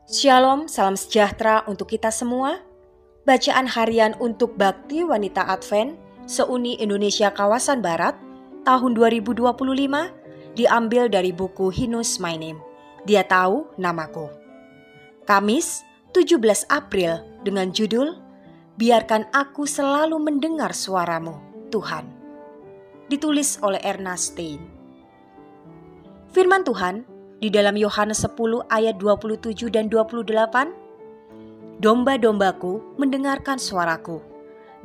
Shalom, salam sejahtera untuk kita semua. Bacaan harian untuk Bakti Wanita Advent Seuni Indonesia Kawasan Barat tahun 2025 diambil dari buku Hinus My Name. Dia tahu namaku. Kamis, 17 April dengan judul Biarkan Aku Selalu Mendengar Suaramu, Tuhan. Ditulis oleh Erna Stein. Firman Tuhan di dalam Yohanes 10 ayat 27 dan 28, domba-dombaku mendengarkan suaraku,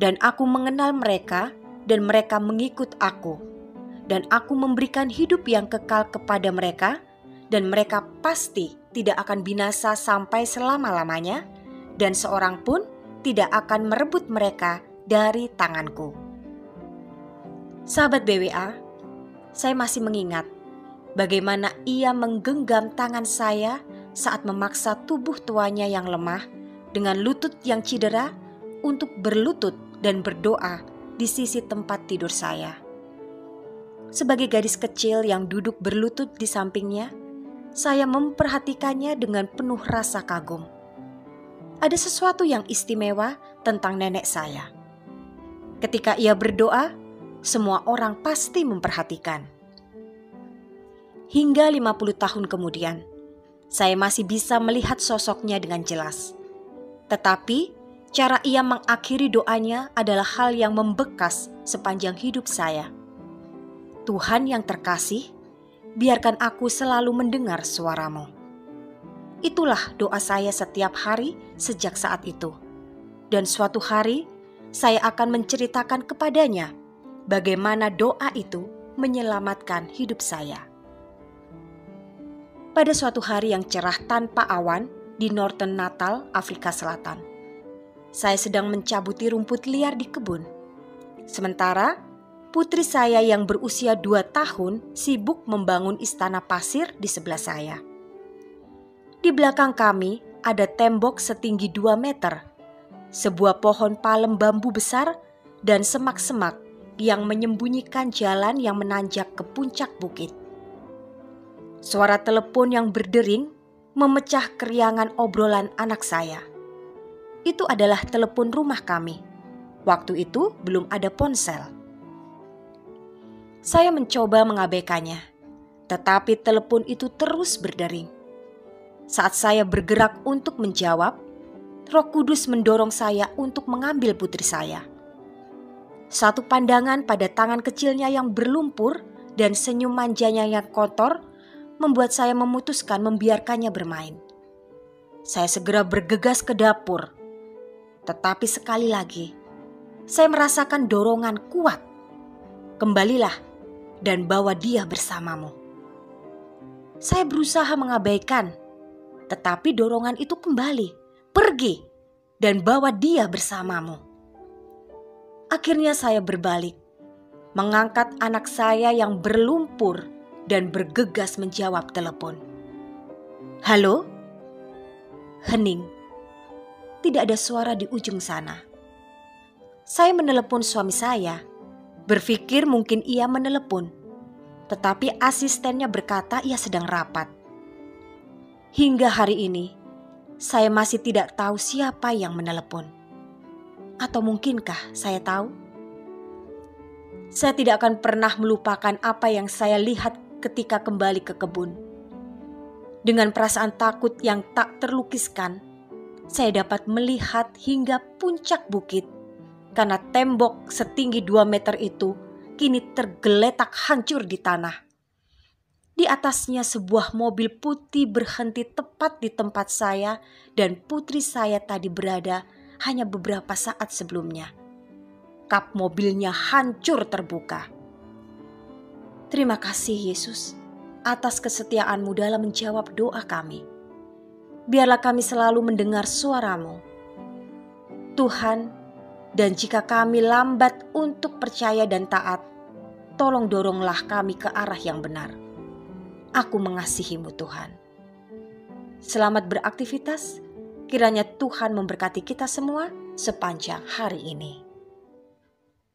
dan aku mengenal mereka, dan mereka mengikut aku. Dan aku memberikan hidup yang kekal kepada mereka, dan mereka pasti tidak akan binasa sampai selama-lamanya, dan seorang pun tidak akan merebut mereka dari tanganku. Sahabat BWA, saya masih mengingat bagaimana ia menggenggam tangan saya saat memaksa tubuh tuanya yang lemah dengan lutut yang cedera untuk berlutut dan berdoa di sisi tempat tidur saya. Sebagai gadis kecil yang duduk berlutut di sampingnya, saya memperhatikannya dengan penuh rasa kagum. Ada sesuatu yang istimewa tentang nenek saya. Ketika ia berdoa, semua orang pasti memperhatikan. Hingga 50 tahun kemudian, saya masih bisa melihat sosoknya dengan jelas. Tetapi, cara ia mengakhiri doanya adalah hal yang membekas sepanjang hidup saya. Tuhan yang terkasih, biarkan aku selalu mendengar suaramu. Itulah doa saya setiap hari sejak saat itu. Dan suatu hari, saya akan menceritakan kepadanya bagaimana doa itu menyelamatkan hidup saya. Pada suatu hari yang cerah tanpa awan di Northern Natal, Afrika Selatan, saya sedang mencabuti rumput liar di kebun. Sementara putri saya yang berusia 2 tahun sibuk membangun istana pasir di sebelah saya. Di belakang kami ada tembok setinggi 2 meter, sebuah pohon palem bambu besar dan semak-semak yang menyembunyikan jalan yang menanjak ke puncak bukit. Suara telepon yang berdering memecah keriangan obrolan anak saya. Itu adalah telepon rumah kami. Waktu itu belum ada ponsel. Saya mencoba mengabaikannya, tetapi telepon itu terus berdering. Saat saya bergerak untuk menjawab, Roh Kudus mendorong saya untuk mengambil putri saya. Satu pandangan pada tangan kecilnya yang berlumpur dan senyum manjanya yang kotor membuat saya memutuskan membiarkannya bermain. Saya segera bergegas ke dapur. Tetapi sekali lagi, saya merasakan dorongan kuat. Kembalilah dan bawa dia bersamamu. Saya berusaha mengabaikan, tetapi dorongan itu kembali. Pergi dan bawa dia bersamamu. Akhirnya saya berbalik, mengangkat anak saya yang berlumpur dan bergegas menjawab telepon. Halo? Hening. Tidak ada suara di ujung sana. Saya menelepon suami saya, berpikir mungkin ia menelepon, tetapi asistennya berkata ia sedang rapat. Hingga hari ini, saya masih tidak tahu siapa yang menelepon. Atau mungkinkah saya tahu? Saya tidak akan pernah melupakan apa yang saya lihat ketika kembali ke kebun. Dengan perasaan takut yang tak terlukiskan, saya dapat melihat hingga puncak bukit karena tembok setinggi 2 meter itu kini tergeletak hancur di tanah. Di atasnya sebuah mobil putih berhenti tepat di tempat saya dan putri saya tadi berada hanya beberapa saat sebelumnya. Kap mobilnya hancur terbuka. Terima kasih Yesus atas kesetiaan-Mu dalam menjawab doa kami. Biarlah kami selalu mendengar suara-Mu, Tuhan, dan jika kami lambat untuk percaya dan taat, tolong doronglah kami ke arah yang benar. Aku mengasihi-Mu Tuhan. Selamat beraktivitas, kiranya Tuhan memberkati kita semua sepanjang hari ini.